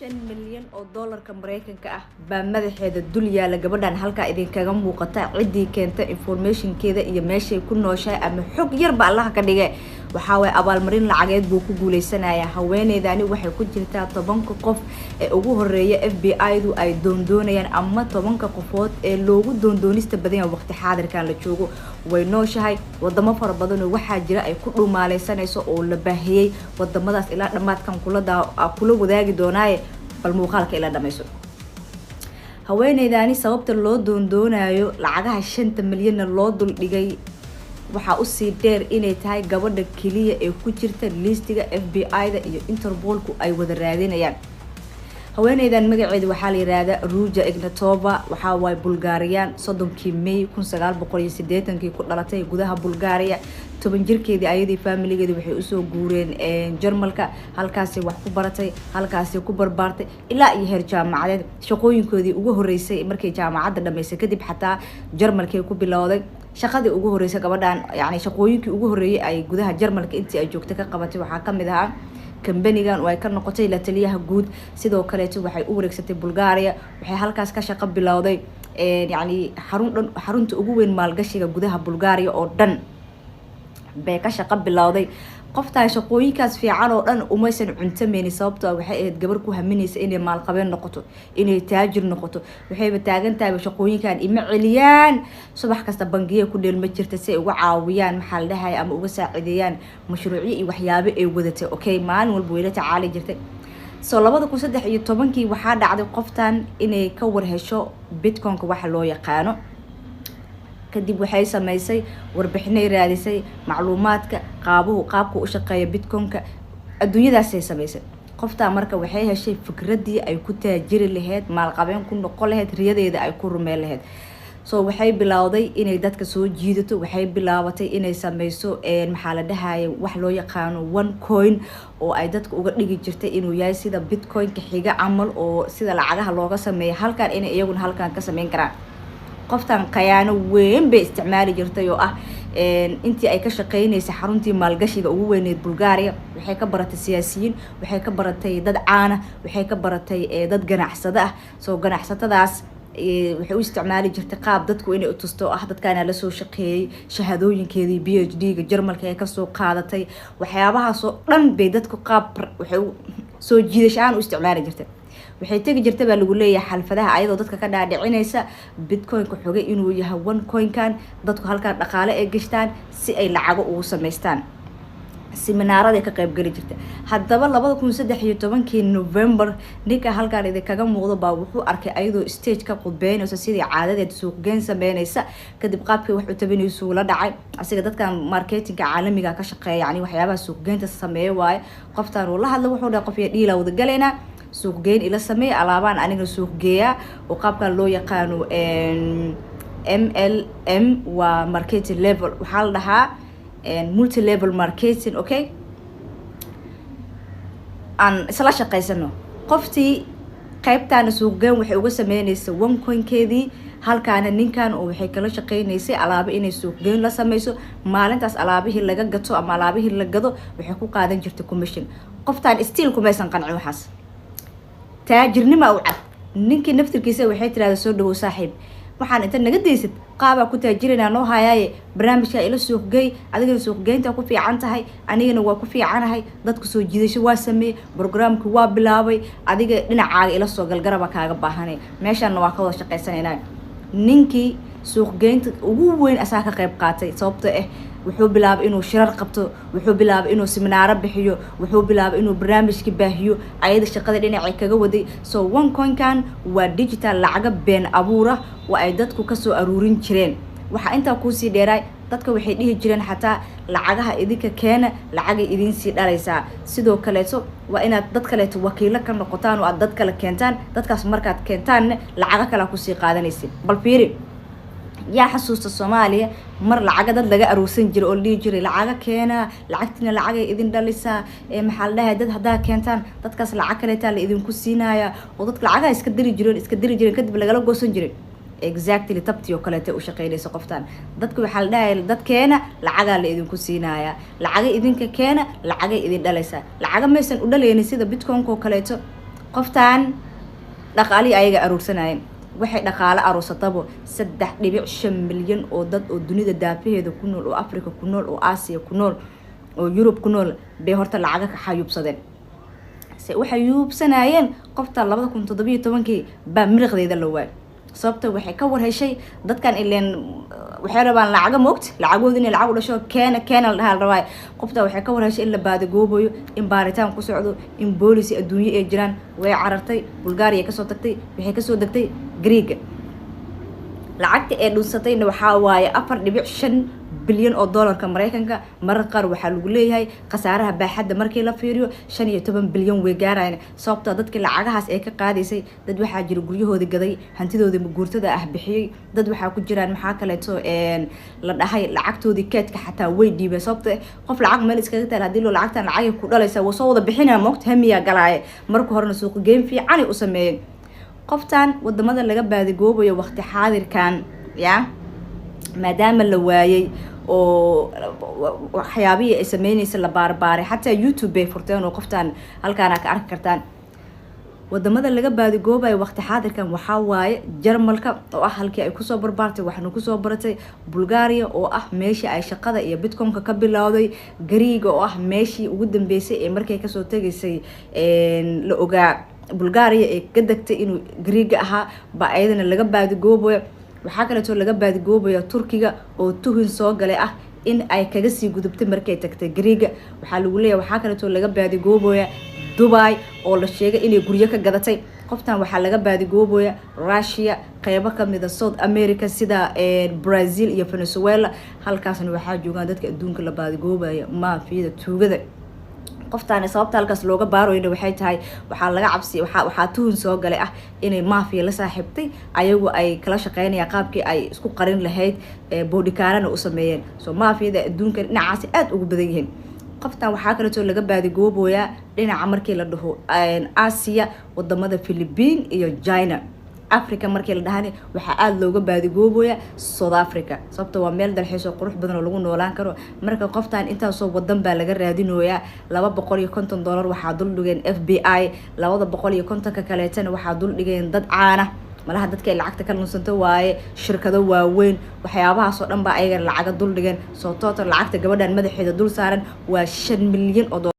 5 milyan oo dollarka Mareykanka ah baa madaxeeda dul yaala gabadhan halka idinkaga muuqata cidii keenta informationkeeda iyo meeshay ku nooshahay ama xog yar ba Allah ka dhigay waxa way abaalmarin lacageed buu ku guuleysanaya haweeneydani waxay ku jirtaa 10 qof ee ugu horeeya FBI-du ay doondoonayaan ama 10 qofood ee loogu doondoonista badan waqti xaadirkan la joogo way nooshahay wadamo fara badan oo waxa jira ay ku dhumaaleysanayso oo la baahiyay wadamadaas ilaa dhamaadkan kula wadaagi doonaa bal muuqaalka ila dhamayso haweeneydani sababta loo doondoonayo lacagaha 5 milyan loo dul dhigay waxa u sii dheer inay tahay gabadha kaliya ee ku jirta listiga FBI-da iyo Interpol-ku ay wada raadinayaan haweeneydan magaceedu waxa la yiraahdaa Ruja Ignatova waxa way Bulgarian 30 May 1980 ku dhalatay gudaha Bulgaria 10 jirkeedii ayadii familigeedu waxay u soo guureen Jarmalka halkaas wax ku baratay halkaas ku barbaartay ilaa iyo heer jaamacadeed shaqooyinkoodii ugu horeysay markay jaamacadda dhameysay kadib xataa Jarmalka ku bilowday shaqadii ugu horeysay gabadhan yani shaqooyinkii ugu horeeyay ay gudaha Jarmalka intii ay joogtay ka qabatay waxa kamid ahaa kambanigan oo ay ka noqotay la taliyaha guud sidoo kale waxay u wareegsatay Bulgaria waxay halkaas ka shaqo bilowday yani xarunta ugu weyn maalgashiga gudaha Bulgaria oo dhan bay ka shaqo bilowday qofta shaqooyinkaas fiican oo dhan umaysan cuntameeni sababtoo waxay ahayd gabar ku haminaysa inay maal qabeen noqoto inay taajir noqoto waxay taagan tahay shaqooyinkan ima celiyaan subax kasta bangiga ku dheelma jirta si ay uga caawiyaan maxal dhahay ama uga saacideeyaan mashruuciyo iyo waxyaabo ay wadatay okay maalin walba way la tacaali jirtay soo 2013 waxa dhacday qoftan inay ka warhesho Bitcoin-ka waxa loo yaqaano kadib waxay sameysay warbixinay raadisay macluumaadka qaabka u shaqeeya Bitcoin-ka adduunyadaas ay sameysay qofta marka waxay heshay fikradii ay ku taajiri lahayd maal qabeen ku noqon lahayd riyadeeda ay ku rumeen lahayd soo waxay bilowday inay dadka soo jiidato waxay bilaabatay inay sameyso maxaa la dhahay wax loo yaqaano one coin oo ay dadka uga dhigi jirtay inuu yahay sida Bitcoin-ka xiga amal oo sida lacagaha looga sameeyo halkan inay iyaguna halkan ka sameyn karaan qoftan qayaano weyn bay isticmaali jirtay oo ah intii ay ka shaqeynaysa xaruntii maalgashiga ugu weyneed Bulgaria waxay ka baratay siyaasiyiin waxay ka baratay dad caan ah waxay ka baratay dad ganacsada ah soo ganacsatadaas waxay u isticmaali jirtay qaab dadku inay u tusto ah dadkaana la soo shaqeeyay shahaadooyinkeedii PhD-ga Jarmalka ay ka soo qaadatay waxyaabahaas oo dhan bay dadku qaab waxay soo jiidashaan u isticmaali jirtay waxay tagi jirtay baa lagu leeyahay xalfadaha ayadoo dadka ka dhaadhicinaysa Bitcoin-ka xogay inuu yahay one coin-kan dadku halka dhaqaale ay gashtaan si ay lacago ugu sameystaan seminaarada ka qayb gali jirtay haddaba 2013 November ninka halkaan idinkaga muuqdo baa wuxuu arkay ayadoo stage ka qudbeynaysa sidii caadadeed suuq geen sameynaysa kadib qaabkii wax u tabinayso la dhacay asiga dadkan marketingka caalamiga ka shaqeeya yani waxyaabaha suuq geenta sameeyo waay qoftaan uu la hadlay wuxuu dhahay qof iyo dhiila wada galeena suuq geen ila sameey alaabaan aniga suuq geeya oo qaabka loo yaqaano MLM waa marketing level waxa la dhahaa multi level marketing okay aan isla shaqeysano qoftii qaybtaana suuq geen waxay uga sameynaysaa one coin-keedii halkaana ninkan oo waxay kala shaqeynaysay alaabo inay suuq geen la sameyso maalintaas alaabihii laga gato ama alaabihii la gado waxay ku qaadan jirtay commission qoftaan still kumaysan qancin waxaas taajirnimo u cad ninkii naftirkiisa waxay tiraahdaa soo dhaw saaxiib waxaan inta naga deysad qaaba ku taajirina noo hayay barnaamijka ila suuq geey adiga suuq geynta ku fiican tahay anigana waa ku fiicanahay dadku soo jiidasho waa sameey barnaamijku waa bilaabay adiga dhinacaaga ila soo galgaraba kaaga baahanay meeshan waa ka wada shaqeysanaynaa ninkii suuq geynta ugu weyn asaa ka qayb qaatay sababtoo ah wuxuu bilaabay inuu shirar qabto wuxuu bilaabay inuu seminaaro bixiyo wuxuu bilaabay inuu barnaamijka baahiyo ayada shaqada dhinacay kaga waday soo one coin-kan waa digital lacaga been abuura oo ay dadku ka soo aruurin jireen waxa inta ku sii dheeray dadka waxay dhihi jireen xataa lacagaha idinka keena lacagay idin sii dhalaysaa sidoo kale waa inaad dad kale wakiilo ka noqotaan oo aad dad kale keentaan dadkaas markaad keentaan lacaga kale ku sii qaadanaysid bal fiiri yaa xasuusta Soomaaliya mar lacaga dad laga aruursan jiray oo dhigi jiray lacaga keena lacagtina lacagay idin dhalisaa maxal dhahay dad hadaa keentaan dadkaas lacag kale taa la idin ku siinaya oo dadka lacagaha iska diri jireen kadib lagala goosan jiray exactly tabti oo kale u shaqeynayso qoftaan dadku waxa la dhahay dadkeena lacaga la idin ku siinaya lacaga idinka keena lacagay idin dhalaysaa lacaga meesan u dhalaynin sida Bitcoin-ka oo kale qoftaan dhaqaali ayaga aruursanayeen waxay dhaqaale aruursatabo 3.5 milyan oo dad oo dunida daafaheeda ku nool oo Afrika ku nool oo Aasiya ku nool oo Yurub ku nool bay horta lacag ka xayubsadeen se waxay yuubsanayeen qofta 2017 ba miriqdeeda la waay sababta waxay ka war heshay dadkan ileen waxay rabaan lacag moogta lacagood in lacag u dhasho keena la dhahay rabay qofta waxay ka war heshay in la baadi goobayo in baaritaan ku socdo in booliisi adduunyo ay jiraan way carartay Bulgaariya ka soo tagtay waxay ka soo degtay Greek lacagta ee dhunsatayna waxa waaye 4.5 bilyan oo dollarka Mareykanka marar qaar waxa lagu leeyahay khasaaraha baaxadda markii la fiiriyo 15 bilyan way gaarayaan sababta dadka lacagahaas ay ka qaadaysay dad waxa jira guryahooda gaday hantidooda guurtada ah bixiyay dad waxa ku jiraan maxaa kale la dhahay lacagtoodii keedka xataa way dhiibay sababta qof lacag meel iskaga taal hadii loo lacagtan lacag ku dhalaysa wasoo wada bixinaa moogta hamiya galaaye marka horena suuq game fiican u sameeyay qoftan wadamada laga baadi goobayo waqti xaadirkan ya maadaama la waayay oo waxyaabihi ay sameynaysa la baarbaaray xataa YouTube bay furteen oo qoftan halkaan ka arki kartaan wadamada laga baadi goobayo waqti xaadirkan waxa waaye Jarmalka oo ah halkii ay ku soo barbaartay waxna ku soo baratay Bulgaariya oo ah meeshii ay shaqada iyo Bitcoin-ka ka bilowday Greek oo ah meeshii ugu dambeysay ee markay ka soo tagisay la ogaa Bulgaariya ee ka dagtay inuu Greek ahaa ba ayadana laga baadi goobayo waxa kale oo laga baadi goobayo Turkiga oo tuhin soo galay ah in ay kaga sii gudubtay markay tagtay Greek waxa lagu leeyahay waxa kale oo laga baadi goobayo Dubai oo la sheegay inay guryo ka gadatay qoftan waxa laga baadi goobayo Russia qaybo kamid ah South America sida Brazil iyo Venezuela halkaasna waxa joogan dadka adduunka la baadi goobayo maafiyada tuugada qoftaan sababta halkaas looga baarooyna waxay tahay waxa laga cabsi waxa tuhun soo galay ah inay maafiya la saaxiibtay ayagu ay kala shaqeynayaan qaabkii ay isku qarin lahayd boodhikaarana u sameeyeen soo maafiyada adduunka dhinacaas aad ugu badan yihiin qoftaan waxa kale oo laga baadi goobayaa dhinaca markii la dhaho Aasiya wadamada Philippines iyo China Africa markii la dhahanay waxa aad looga baadi goobayaa South Africa sababtoo waa meel dalxiis oo qurux badan oo lagu noolaan karo marka qoftaan intaas soo wadan baa laga raadinayaa $250 waxa dul dhigeen FBI 250 ka kaleetana waxa dul dhigeen dad caana malaha dadka lacagta ka lunsanto waaye shirkado waaweyn waxyaabahaas oo dhan baa ayaga lacag dul dhigeen soo total lacagta gabadhan madaxeeda dul saaran waa 5 milyan oo